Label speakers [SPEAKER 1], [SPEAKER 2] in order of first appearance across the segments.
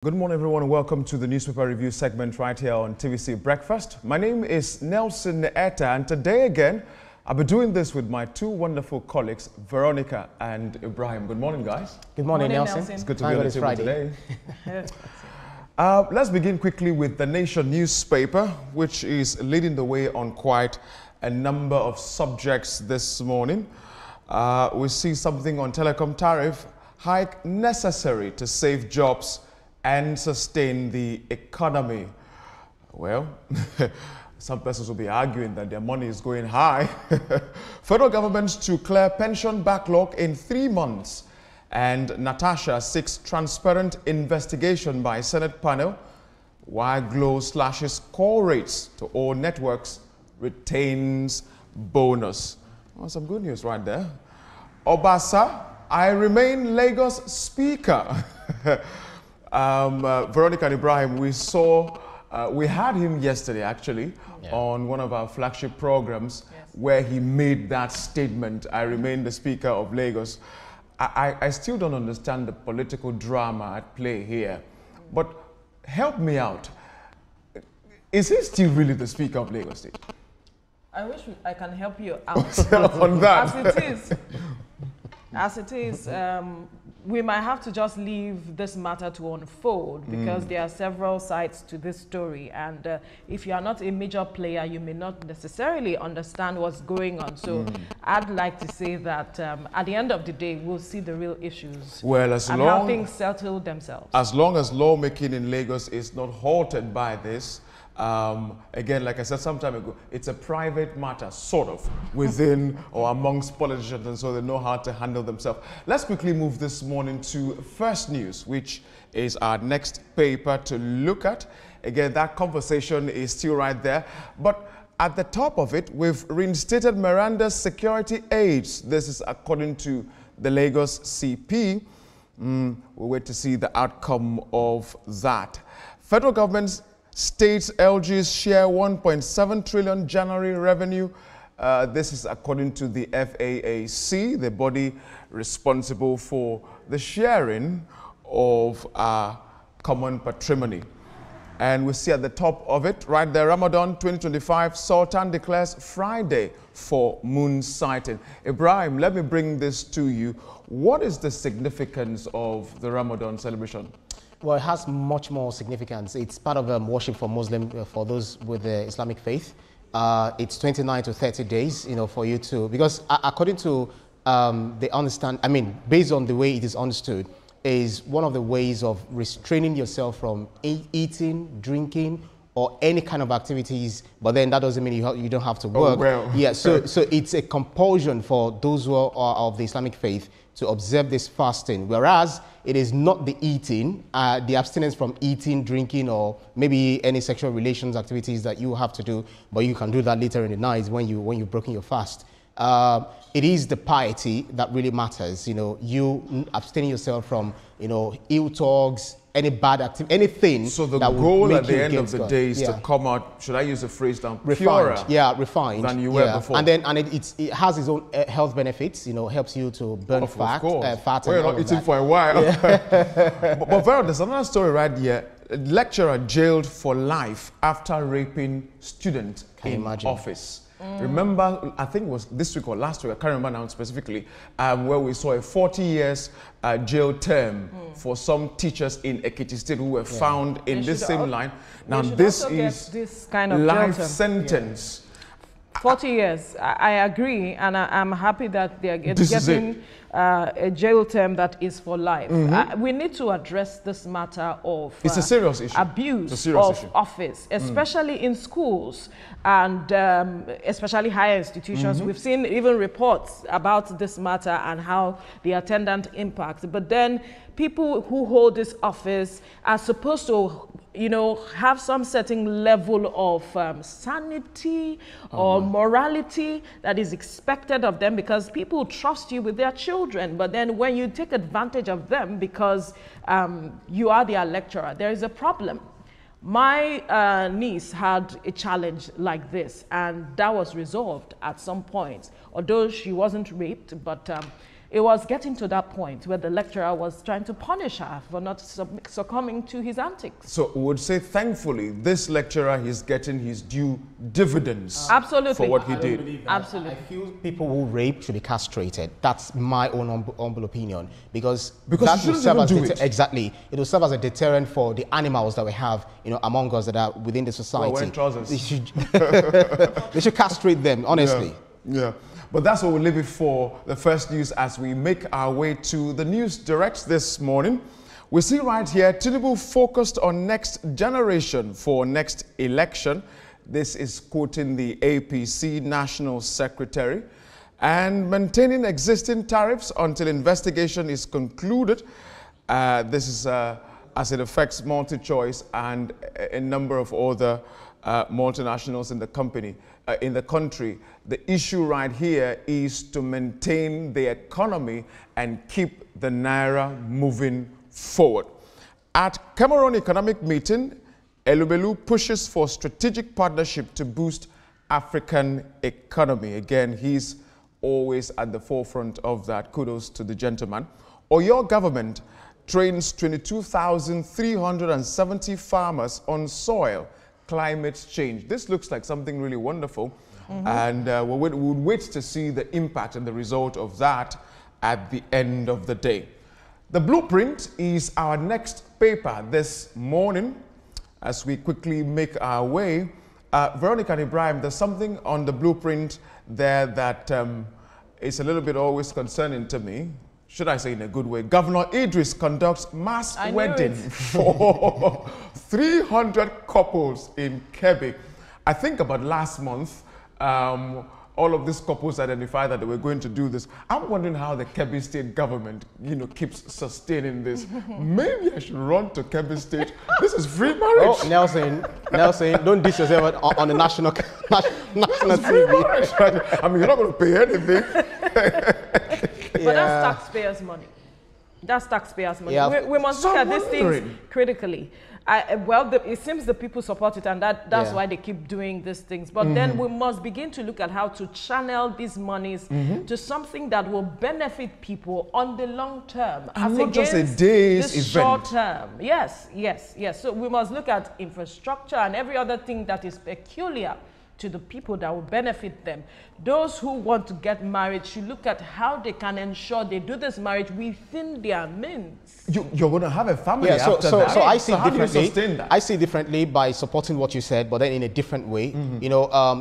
[SPEAKER 1] Good morning, everyone, and welcome to the newspaper review segment right here on TVC Breakfast. My name is Nelson Etta, and today again, I'll be doing this with my two wonderful colleagues, Veronica and Ibrahim. Good morning, guys.
[SPEAKER 2] Good morning, Nelson.
[SPEAKER 1] It's good to be on the table today. Let's begin quickly with the Nation newspaper, which is leading the way on quite a number of subjects this morning. We see something on telecom tariff hike necessary to save jobs and sustain the economy. Well, some persons will be arguing that their money is going high. Federal government to clear pension backlog in 3 months. And Natasha seeks transparent investigation by Senate panel, while Glo slashes call rates to all networks, retains bonus. Well, some good news right there. Obasa, I remain Lagos speaker. Veronica and Ibrahim, we had him yesterday actually on one of our flagship programs where he made that statement, I remain the Speaker of Lagos. I still don't understand the political drama at play here, but help me out. Is he still really the Speaker of Lagos State?
[SPEAKER 3] I wish I can help you out.
[SPEAKER 1] On that.
[SPEAKER 3] As it is, we might have to just leave this matter to unfold because there are several sides to this story, and if you are not a major player, you may not necessarily understand what's going on. So I'd like to say that at the end of the day, we'll see the real issues and how things settle themselves. As
[SPEAKER 1] long as lawmaking in Lagos is not halted by this, again, like I said some time ago, it's a private matter, sort of, within or amongst politicians, and so they know how to handle themselves. Let's quickly move this morning to First News, which is our next paper to look at. Again, that conversation is still right there, but at the top of it, we've reinstated Miranda's security aids. This is according to the Lagos CP. We'll wait to see the outcome of that. Federal government's States LG's share 1.7 trillion January revenue. This is according to the FAAC, the body responsible for the sharing of common patrimony. And we see at the top of it, right there, Ramadan 2025, Sultan declares Friday for moon sighting. Ibrahim, let me bring this to you. What is the significance of the Ramadan celebration?
[SPEAKER 2] Well, it has much more significance. It's part of worship for Muslim, for those with the Islamic faith. It's 29 to 30 days, for you to, because according to based on the way it is understood, is one of the ways of restraining yourself from eating, drinking, or any kind of activities, but then that doesn't mean you don't have to work.
[SPEAKER 1] Oh, well.
[SPEAKER 2] Yeah, so it's a compulsion for those who are of the Islamic faith to observe this fasting, whereas it is not the eating, the abstinence from eating, drinking, or maybe any sexual relations activities that you have to do, but you can do that later in the night when you've broken your fast. It is the piety that really matters. You abstaining yourself from ill talks, any bad activity, anything.
[SPEAKER 1] So the
[SPEAKER 2] that
[SPEAKER 1] goal at the end of the day is to come out, should I use the phrase now,
[SPEAKER 2] refined, refined
[SPEAKER 1] than you were before.
[SPEAKER 2] And then it has its own health benefits, helps you to burn fat. Fat
[SPEAKER 1] well, you're not eating for a while. but Vera, there's another story right here. A lecturer jailed for life after raping student in office. Remember, I think it was this week or last week, I can't remember now specifically, where we saw a 40 years jail term for some teachers in Ekiti State who were found in this same line. Now, this is
[SPEAKER 3] this kind of
[SPEAKER 1] life sentence.
[SPEAKER 3] 40 years, I agree, and I'm happy that they're getting a jail term that is for life. We need to address this matter of
[SPEAKER 1] it's a serious issue.
[SPEAKER 3] Abuse of office, especially in schools and especially higher institutions. We've seen even reports about this matter and how the attendant impacts. But then people who hold this office are supposed to have some certain level of sanity or morality that is expected of them, because people trust you with their children. But then when you take advantage of them because you are their lecturer, there is a problem. My niece had a challenge like this, and that was resolved at some point. Although she wasn't raped, but it was getting to that point where the lecturer was trying to punish her for not succumbing to his antics.
[SPEAKER 1] So we would say, thankfully, this lecturer is getting his due dividends
[SPEAKER 3] Absolutely.
[SPEAKER 1] for what he did.
[SPEAKER 3] Absolutely.
[SPEAKER 2] I feel people who rape should be castrated. That's my own humble opinion. Because that will serve as exactly. It will serve as a deterrent for the animals that we have, among us that are within the society.
[SPEAKER 1] Well, wearing trousers.
[SPEAKER 2] They should castrate them, honestly.
[SPEAKER 1] Yeah. But that's what we'll leave it for the first news as we make our way to the news direct this morning. We see right here, Tinubu focused on next generation for next election. This is quoting the APC National Secretary. And maintaining existing tariffs until investigation is concluded. This is as it affects MultiChoice and a number of other multinationals in the country. The issue right here is to maintain the economy and keep the Naira moving forward. At Cameroon Economic Meeting, Elubelu pushes for strategic partnership to boost African economy. Again, he's always at the forefront of that. Kudos to the gentleman. Or your government trains 22,370 farmers on soil climate change. This looks like something really wonderful. And we'll wait to see the impact and the result of that at the end of the day. The blueprint is our next paper this morning as we quickly make our way. Veronica and Ibrahim, there's something on the blueprint there that is a little bit always concerning to me. Should I say in a good way? Governor Idris conducts mass wedding for 300 couples in Kebbi. I think about last month, all of these couples identified that they were going to do this. I'm wondering how the Kebbi State government, keeps sustaining this. Maybe I should run to Kebbi State. This is free marriage.
[SPEAKER 2] Oh, Nelson, don't diss yourself on the national TV.
[SPEAKER 1] Marriage, right? I mean, you're not going to pay anything.
[SPEAKER 3] But that's taxpayers' money. That's taxpayers' money.
[SPEAKER 2] Yeah.
[SPEAKER 3] We must look at these things critically. It seems the people support it, and that's why they keep doing these things. But then we must begin to look at how to channel these monies to something that will benefit people on the long term.
[SPEAKER 1] And not just a day's event.
[SPEAKER 3] Short term. Yes. So we must look at infrastructure and every other thing that is peculiar to the people that will benefit them. Those who want to get married should look at how they can ensure they do this marriage within their means.
[SPEAKER 1] You're going to have a family after that.
[SPEAKER 2] So I see
[SPEAKER 1] how
[SPEAKER 2] differently.
[SPEAKER 1] do you sustain that?
[SPEAKER 2] I see differently by supporting what you said, but then in a different way.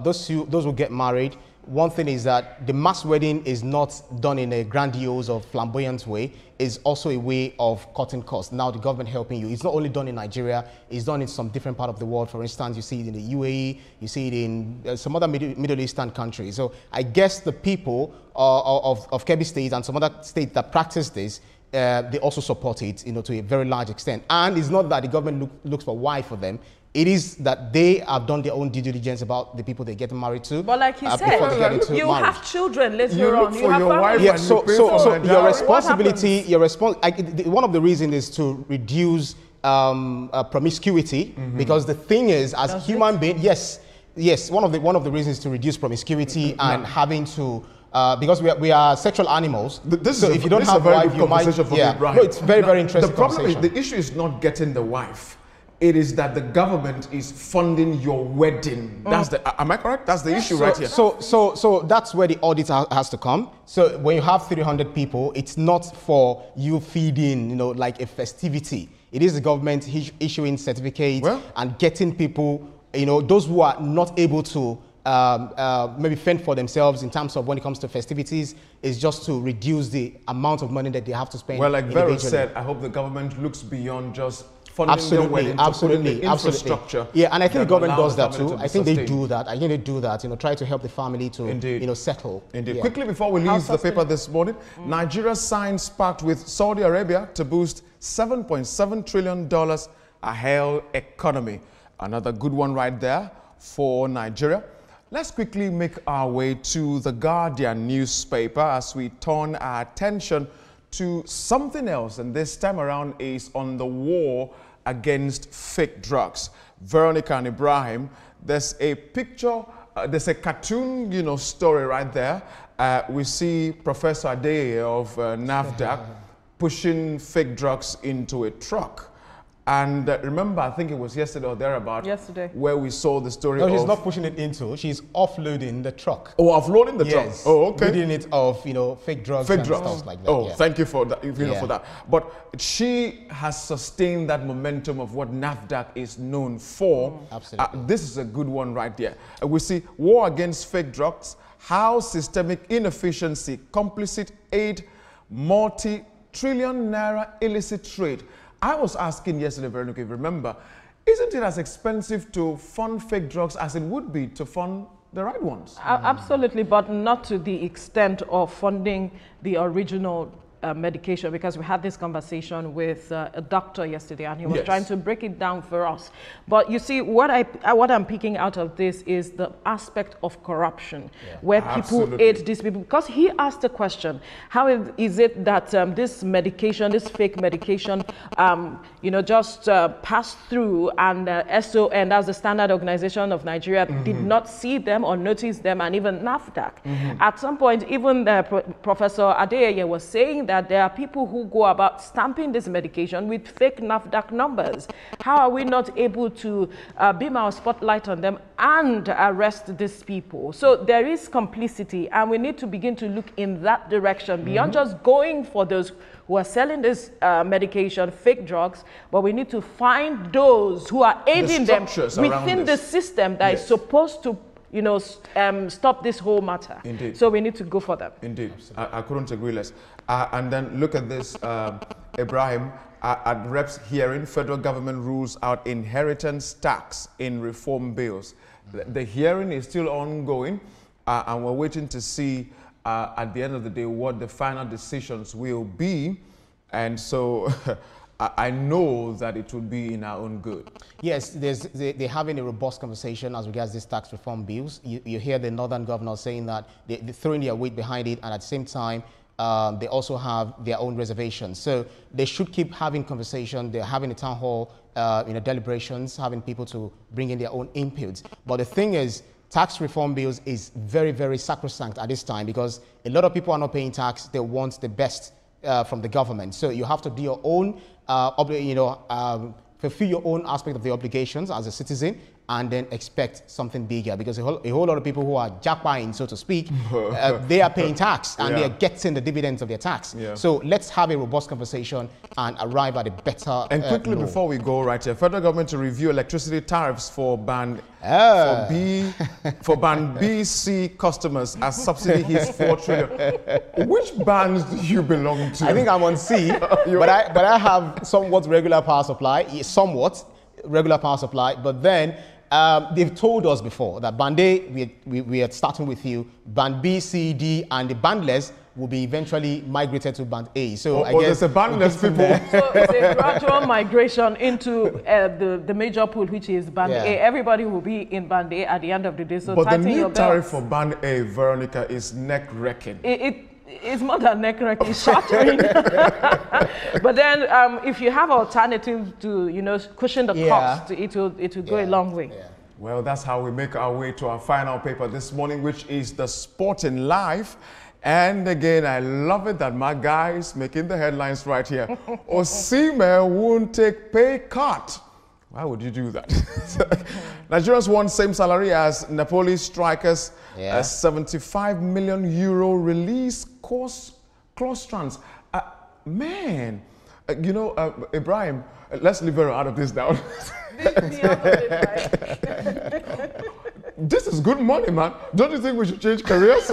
[SPEAKER 2] Those who get married, one thing is that the mass wedding is not done in a grandiose or flamboyant way. It's also a way of cutting costs. Now the government helping you. It's not only done in Nigeria, it's done in some different part of the world. For instance, you see it in the UAE, you see it in some other Middle Eastern countries. So I guess the people of Kebbi State and some other states that practice this, they also support it, to a very large extent. And it's not that the government looks for why for them. It is that they have done their own due diligence about the people they're getting married to.
[SPEAKER 3] But like he said, you have children later on. You have
[SPEAKER 1] your wife.
[SPEAKER 3] Yeah,
[SPEAKER 1] so
[SPEAKER 2] your responsibility, one of the reasons is to reduce promiscuity, because the thing is, as human beings, yes, one of the reasons is to reduce promiscuity and having to. Because we are sexual animals. If you don't have a wife, you might. No, it's very interesting.
[SPEAKER 1] The problem is the issue is not getting the wife. It is that the government is funding your wedding. That's am I correct? That's the issue right here.
[SPEAKER 2] So that's where the audit has to come. So when you have 300 people, it's not for you feeding, like a festivity. It is the government issuing certificates and getting people, those who are not able to maybe fend for themselves in terms of when it comes to festivities, is just to reduce the amount of money that they have to spend.
[SPEAKER 1] Well, like Vero said, I hope the government looks beyond just funding their wedding to put in the infrastructure.
[SPEAKER 2] Yeah, and I think the government does that too. I think they do that. Try to help the family to, settle.
[SPEAKER 1] Indeed. Yeah. Quickly before we leave the paper this morning, Nigeria signs pact with Saudi Arabia to boost $7.7 trillion a hail economy. Another good one right there for Nigeria. Let's quickly make our way to the Guardian newspaper as we turn our attention to something else, and this time around is on the war against fake drugs. Veronica and Ibrahim, there's a picture, there's a cartoon, story right there, we see Professor Adeye of NAFDAC pushing fake drugs into a truck. And remember, I think it was yesterday or thereabout, where we saw the story of...
[SPEAKER 2] No, she's not pushing it into, she's offloading the truck.
[SPEAKER 1] Oh, offloading the truck? Oh, okay.
[SPEAKER 2] Loading it of, fake drugs and stuff like that.
[SPEAKER 1] Oh, thank you for that, for that. But she has sustained that momentum of what NAFDAC is known for.
[SPEAKER 2] Absolutely.
[SPEAKER 1] This is a good one right there. We see war against fake drugs, how systemic inefficiency, complicit aid, multi-trillion naira illicit trade. I was asking yesterday, Veronica, if you remember, isn't it as expensive to fund fake drugs as it would be to fund the right ones?
[SPEAKER 3] Absolutely, but not to the extent of funding the original medication, because we had this conversation with a doctor yesterday, and he was trying to break it down for us. But you see, what I'm picking out of this is the aspect of corruption, where people aid these people. Because he asked the question, how is it that this medication, this fake medication, just passed through, and SON, that's the Standard Organization of Nigeria, did not see them or notice them, and even NAFDAC. At some point, even Professor Adeye was saying that there are people who go about stamping this medication with fake NAFDAC numbers. How are we not able to beam our spotlight on them and arrest these people? So there is complicity, and we need to begin to look in that direction, beyond just going for those who are selling this medication, fake drugs, but we need to find those who are aiding them within the system that is supposed to stop this whole matter.
[SPEAKER 1] Indeed.
[SPEAKER 3] So we need to go for them.
[SPEAKER 1] Indeed. I couldn't agree less. And then look at this, Ibrahim, at Reps hearing, federal government rules out inheritance tax in reform bills. The hearing is still ongoing, and we're waiting to see at the end of the day what the final decisions will be. And so I know that it would be in our own good.
[SPEAKER 2] Yes, they're having a robust conversation as regards these tax reform bills. You hear the northern governor saying that they're throwing their weight behind it, and at the same time, they also have their own reservations. So they should keep having conversation. They're having a town hall, deliberations, having people to bring in their own inputs. But the thing is, tax reform bills is very, very sacrosanct at this time, because a lot of people are not paying tax. They want the best from the government. So you have to do your own, fulfill your own aspect of the obligations as a citizen, and then expect something bigger, because a whole lot of people who are jackpine, so to speak, they are paying tax, and they are getting the dividends of their tax. So let's have a robust conversation and arrive at a better
[SPEAKER 1] And quickly before we go right here, federal government to review electricity tariffs for band BC customers as subsidy hits 4 trillion. Which bands do you belong to?
[SPEAKER 2] I think I'm on C, but I have somewhat regular power supply, but then they've told us before that band A, we are starting with you, band B, C, D, and the bandless will be eventually migrated to band A. So I guess
[SPEAKER 1] there's a bandless people.
[SPEAKER 3] So it's a gradual migration into the major pool, which is band A. Everybody will be in band A at the end of the day. So
[SPEAKER 1] but the new tariff for band A, Veronica, is neck-wrecking.
[SPEAKER 3] It's more than neck-wrecking, it's shattering. But then if you have alternatives to, cushion the cost, it will go a long way.
[SPEAKER 1] Well, that's how we make our way to our final paper this morning, which is the Sporting Life. And again, I love it that my guy is making the headlines right here. Osimhen won't take pay cut. Why would you do that? Nigerians want same salary as Napoli strikers. A 75 million euro release clause trans. Ibrahim, let's leave her out of this now. This is good money, man. Don't you think we should change careers?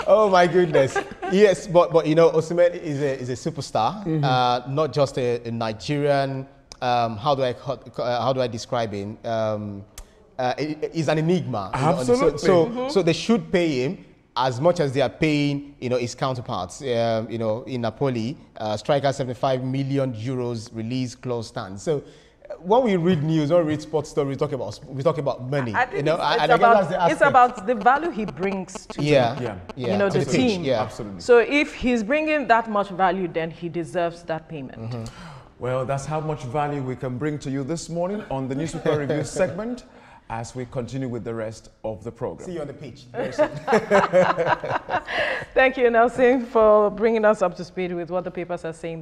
[SPEAKER 2] Oh my goodness. Yes, but Osimhen is a superstar, not just a Nigerian. How do I describe him? He's an enigma.
[SPEAKER 1] Absolutely.
[SPEAKER 2] So they should pay him as much as they are paying, his counterparts. In Napoli, striker 75 million euros release clause stands. So when we read news or read sports stories, we talk about money.
[SPEAKER 3] I think it's about the value he brings to the team.
[SPEAKER 1] Yeah, absolutely.
[SPEAKER 3] So if he's bringing that much value, then he deserves that payment.
[SPEAKER 1] Well, that's how much value we can bring to you this morning on the newspaper review segment. as we continue with the rest of the program.
[SPEAKER 2] See you on the pitch very soon.
[SPEAKER 3] Thank you, Nelson, for bringing us up to speed with what the papers are saying.